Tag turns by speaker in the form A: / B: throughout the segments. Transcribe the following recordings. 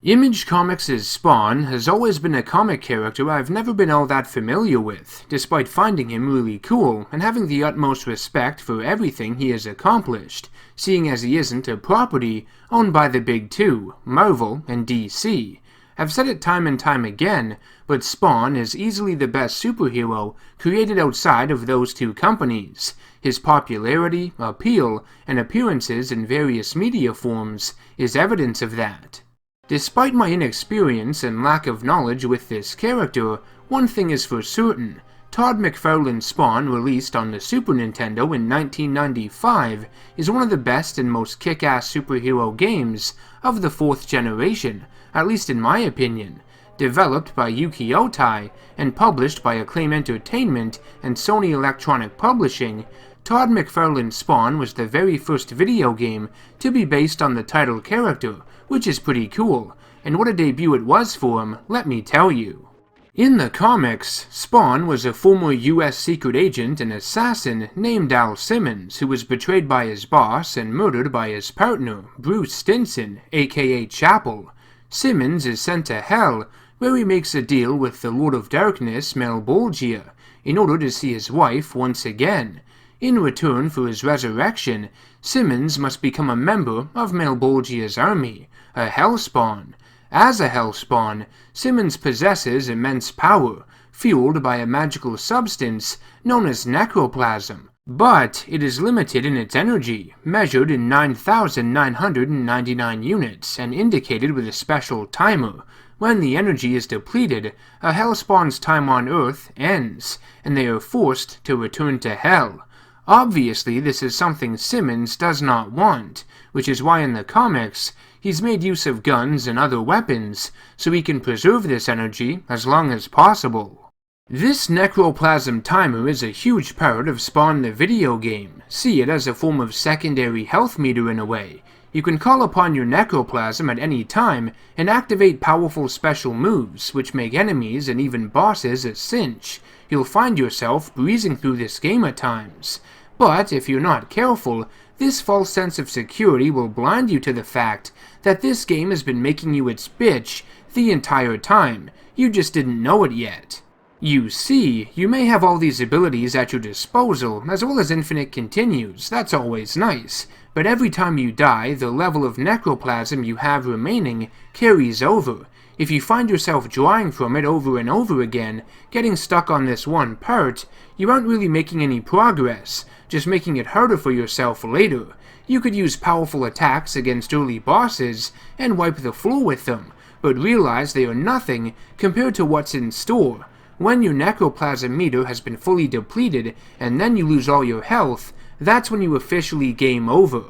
A: Image Comics' Spawn has always been a comic character I've never been all that familiar with, despite finding him really cool and having the utmost respect for everything he has accomplished, seeing as he isn't a property owned by the big two, Marvel and DC. I've said it time and time again, but Spawn is easily the best superhero created outside of those two companies. His popularity, appeal, and appearances in various media forms is evidence of that. Despite my inexperience and lack of knowledge with this character, one thing is for certain. Todd McFarlane's Spawn, released on the Super Nintendo in 1995, is one of the best and most kick-ass superhero games of the fourth generation, at least in my opinion. Developed by Yuki Otai and published by Acclaim Entertainment and Sony Electronic Publishing, Todd McFarlane's Spawn was the very first video game to be based on the title character, which is pretty cool, and what a debut it was for him, let me tell you. In the comics, Spawn was a former US secret agent and assassin named Al Simmons, who was betrayed by his boss and murdered by his partner, Bruce Stinson, aka Chapel. Simmons is sent to Hell, where he makes a deal with the Lord of Darkness, Malbolgia, in order to see his wife once again. In return for his resurrection, Simmons must become a member of Malbolgia's army, a Hellspawn. As a Hellspawn, Simmons possesses immense power, fueled by a magical substance known as Necroplasm, but it is limited in its energy, measured in 9,999 units and indicated with a special timer. When the energy is depleted, a Hellspawn's time on Earth ends, and they are forced to return to Hell. Obviously, this is something Simmons does not want, which is why in the comics, he's made use of guns and other weapons, so he can preserve this energy as long as possible. This Necroplasm timer is a huge part of Spawn the video game. See it as a form of secondary health meter in a way. You can call upon your Necroplasm at any time and activate powerful special moves, which make enemies and even bosses a cinch. You'll find yourself breezing through this game at times. But if you're not careful, this false sense of security will blind you to the fact that this game has been making you its bitch the entire time. You just didn't know it yet. You see, you may have all these abilities at your disposal, as well as infinite continues, that's always nice, but every time you die, the level of Necroplasm you have remaining carries over. If you find yourself drawing from it over and over again, getting stuck on this one part, you aren't really making any progress, just making it harder for yourself later. You could use powerful attacks against early bosses and wipe the floor with them, but realize they are nothing compared to what's in store. When your Necroplasm meter has been fully depleted and then you lose all your health, that's when you officially game over.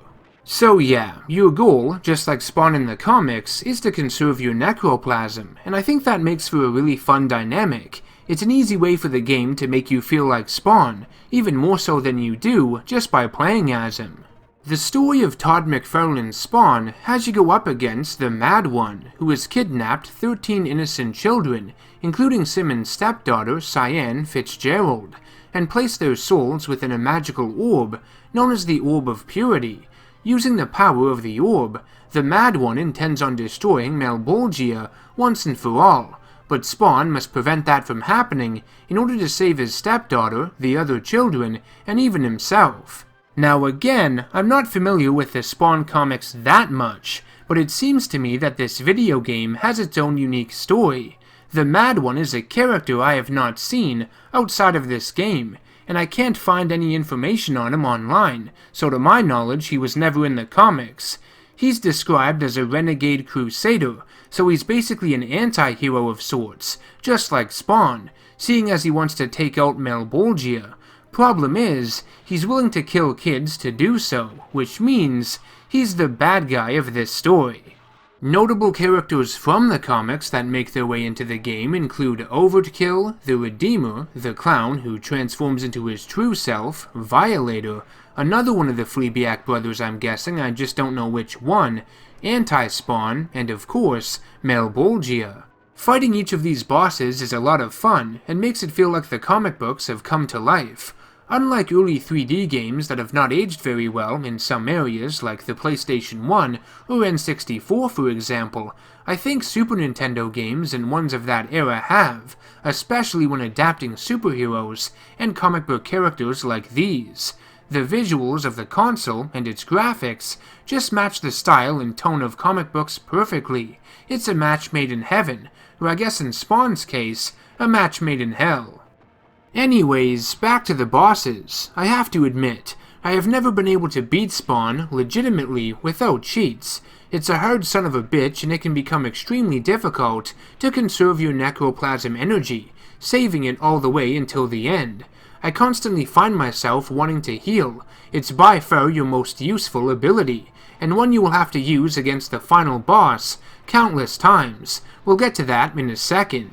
A: So yeah, your goal, just like Spawn in the comics, is to conserve your Necroplasm, and I think that makes for a really fun dynamic. It's an easy way for the game to make you feel like Spawn, even more so than you do just by playing as him. The story of Todd McFarlane's Spawn has you go up against the Mad One, who has kidnapped 13 innocent children, including Simmons' stepdaughter, Cyan Fitzgerald, and placed their souls within a magical orb known as the Orb of Purity. Using the power of the orb, the Mad One intends on destroying Malbolgia once and for all, but Spawn must prevent that from happening in order to save his stepdaughter, the other children, and even himself. Now again, I'm not familiar with the Spawn comics that much, but it seems to me that this video game has its own unique story. The Mad One is a character I have not seen outside of this game, and I can't find any information on him online, so to my knowledge he was never in the comics. He's described as a renegade crusader, so he's basically an anti-hero of sorts, just like Spawn, seeing as he wants to take out Malbolgia. Problem is, he's willing to kill kids to do so, which means he's the bad guy of this story. Notable characters from the comics that make their way into the game include Overkill, the Redeemer, the Clown who transforms into his true self, Violator, another one of the Fleabiac brothers I'm guessing, I just don't know which one, Anti-Spawn, and of course, Malbolgia. Fighting each of these bosses is a lot of fun, and makes it feel like the comic books have come to life. Unlike early 3D games that have not aged very well in some areas, like the PlayStation 1 or N64 for example, I think Super Nintendo games and ones of that era have, especially when adapting superheroes and comic book characters like these. The visuals of the console and its graphics just match the style and tone of comic books perfectly. It's a match made in heaven, or I guess in Spawn's case, a match made in hell. Anyways, back to the bosses. I have to admit, I have never been able to beat Spawn legitimately without cheats. It's a hard son of a bitch and it can become extremely difficult to conserve your necroplasm energy, saving it all the way until the end. I constantly find myself wanting to heal. It's by far your most useful ability, and one you will have to use against the final boss countless times. We'll get to that in a second.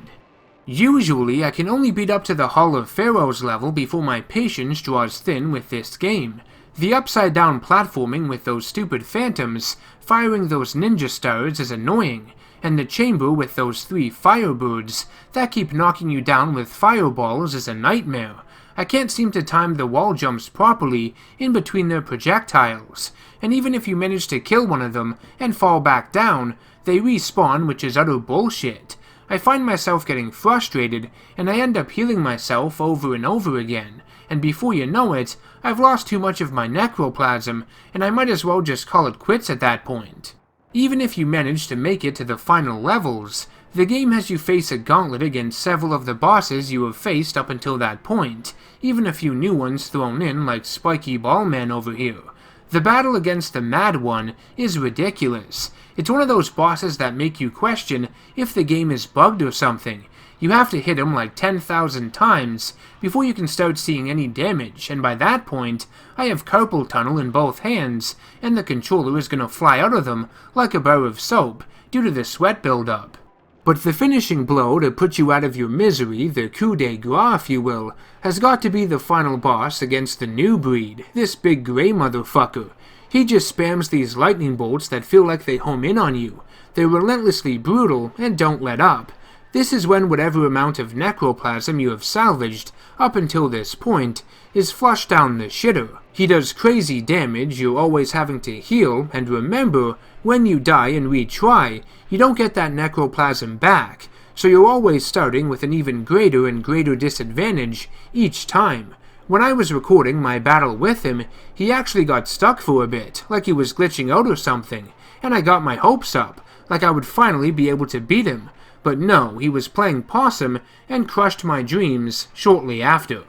A: Usually, I can only beat up to the Hall of Pharaohs level before my patience draws thin with this game. The upside down platforming with those stupid phantoms firing those ninja stars is annoying, and the chamber with those 3 firebirds that keep knocking you down with fireballs is a nightmare. I can't seem to time the wall jumps properly in between their projectiles, and even if you manage to kill one of them and fall back down, they respawn, which is utter bullshit. I find myself getting frustrated, and I end up healing myself over and over again, and before you know it, I've lost too much of my necroplasm, and I might as well just call it quits at that point. Even if you manage to make it to the final levels, the game has you face a gauntlet against several of the bosses you have faced up until that point, even a few new ones thrown in like Spiky Ballman over here. The battle against the Mad One is ridiculous. It's one of those bosses that make you question if the game is bugged or something. You have to hit him like 10,000 times before you can start seeing any damage, and by that point, I have carpal tunnel in both hands, and the controller is gonna fly out of them like a bar of soap due to the sweat buildup. But the finishing blow to put you out of your misery, the Coup De Gras if you will, has got to be the final boss against the new breed, this big grey motherfucker. He just spams these lightning bolts that feel like they home in on you. They're relentlessly brutal and don't let up. This is when whatever amount of necroplasm you have salvaged up until this point is flushed down the shitter. He does crazy damage, you're always having to heal, and remember, when you die and retry, you don't get that necroplasm back, so you're always starting with an even greater and greater disadvantage each time. When I was recording my battle with him, he actually got stuck for a bit, like he was glitching out or something, and I got my hopes up, like I would finally be able to beat him. But no, he was playing possum and crushed my dreams shortly after.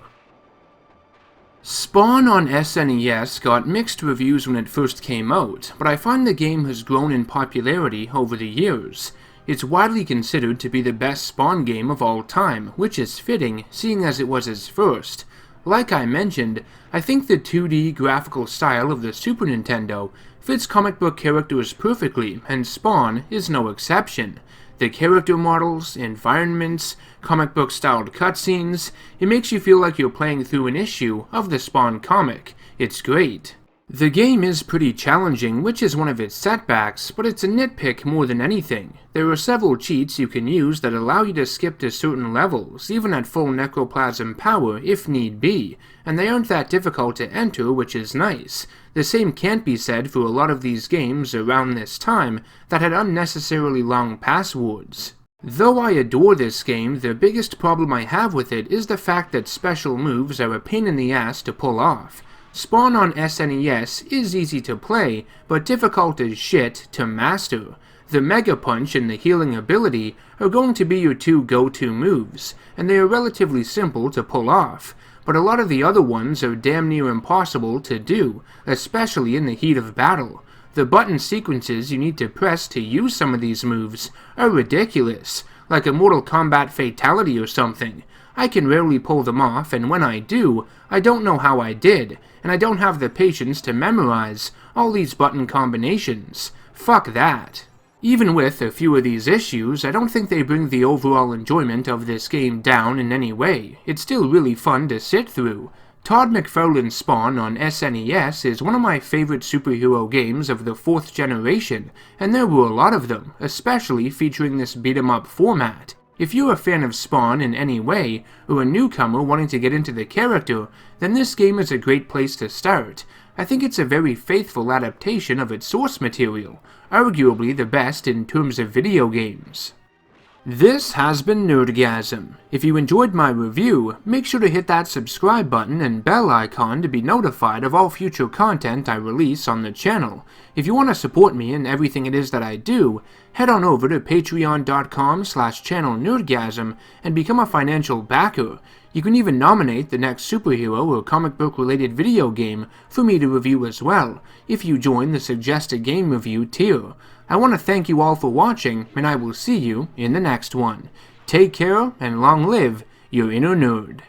A: Spawn on SNES got mixed reviews when it first came out, but I find the game has grown in popularity over the years. It's widely considered to be the best Spawn game of all time, which is fitting, seeing as it was his first. Like I mentioned, I think the 2D graphical style of the Super Nintendo fits comic book characters perfectly, and Spawn is no exception. The character models, environments, comic book styled cutscenes, it makes you feel like you're playing through an issue of the Spawn comic. It's great. The game is pretty challenging, which is one of its setbacks, but it's a nitpick more than anything. There are several cheats you can use that allow you to skip to certain levels, even at full necroplasm power if need be, and they aren't that difficult to enter, which is nice. The same can't be said for a lot of these games around this time that had unnecessarily long passwords. Though I adore this game, the biggest problem I have with it is the fact that special moves are a pain in the ass to pull off. Spawn on SNES is easy to play, but difficult as shit to master. The Mega Punch and the healing ability are going to be your two go-to moves, and they are relatively simple to pull off, but a lot of the other ones are damn near impossible to do, especially in the heat of battle. The button sequences you need to press to use some of these moves are ridiculous, like a Mortal Kombat fatality or something. I can rarely pull them off, and when I do, I don't know how I did, and I don't have the patience to memorize all these button combinations. Fuck that. Even with a few of these issues, I don't think they bring the overall enjoyment of this game down in any way. It's still really fun to sit through. Todd McFarlane's Spawn on SNES is one of my favorite superhero games of the 4th generation, and there were a lot of them, especially featuring this beat-em-up format. If you're a fan of Spawn in any way, or a newcomer wanting to get into the character, then this game is a great place to start. I think it's a very faithful adaptation of its source material, arguably the best in terms of video games. This has been NerdGasm. If you enjoyed my review, make sure to hit that subscribe button and bell icon to be notified of all future content I release on the channel. If you want to support me in everything it is that I do, head on over to patreon.com/channelNerdgasm and become a financial backer. You can even nominate the next superhero or comic book related video game for me to review as well, if you join the suggested game review tier. I want to thank you all for watching, and I will see you in the next one. Take care, and long live your inner nerd.